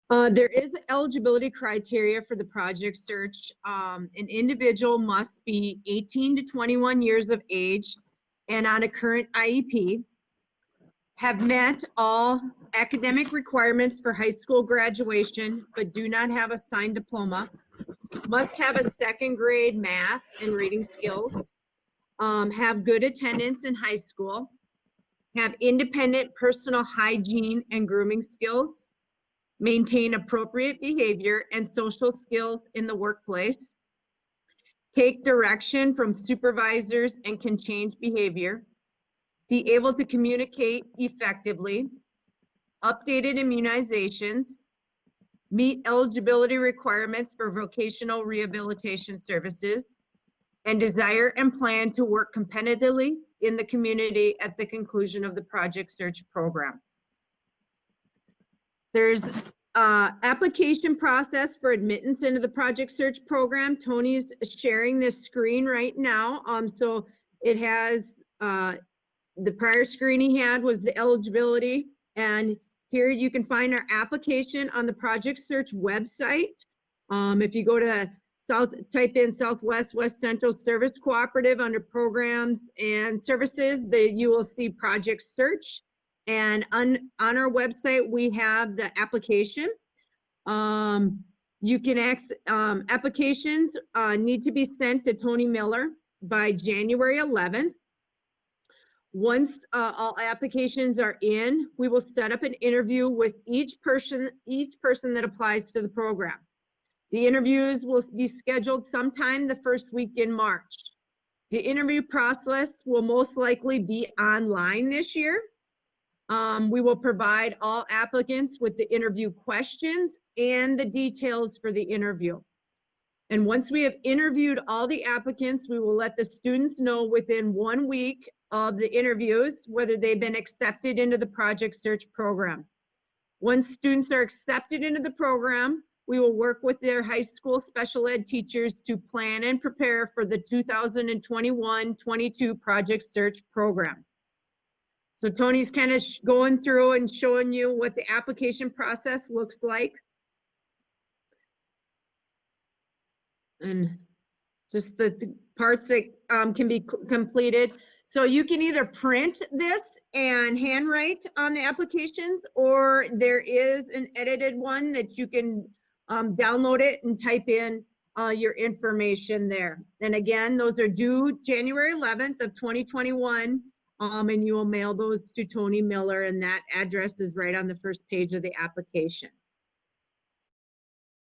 There is eligibility criteria for the project search. An individual must be 18 to 21 years of age and on a current IEP, have met all academic requirements for high school graduation, but do not have a signed diploma, must have a second grade math and reading skills, have good attendance in high school, have independent personal hygiene and grooming skills, maintain appropriate behavior and social skills in the workplace, take direction from supervisors and can change behavior, be able to communicate effectively, updated immunizations, meet eligibility requirements for vocational rehabilitation services, and desire and plan to work competitively in the community at the conclusion of the project search program. There's application process for admittance into the project search program. Tony's sharing this screen right now. So it has the prior screen he had was the eligibility, and here you can find our application on the project search website. If you go to type in Southwest West Central Service Cooperative under programs and services, you will see project search. And on our website, we have the application. You can applications need to be sent to Tony Miller by January 11th. Once all applications are in, we will set up an interview with each person that applies to the program. The interviews will be scheduled sometime the first week in March. The interview process will most likely be online this year. We will provide all applicants with the interview questions and the details for the interview. And once we have interviewed all the applicants, we will let the students know within 1 week of the interviews whether they've been accepted into the project search program. Once students are accepted into the program, we will work with their high school special ed teachers to plan and prepare for the 2021-22 project search program. So Tony's kind of going through and showing you what the application process looks like. And just the parts that can be completed. So you can either print this and handwrite on the applications, or there is an edited one that you can download it and type in your information there. And again, those are due January 11th of 2021, and you will mail those to Tony Miller, and that address is right on the first page of the application.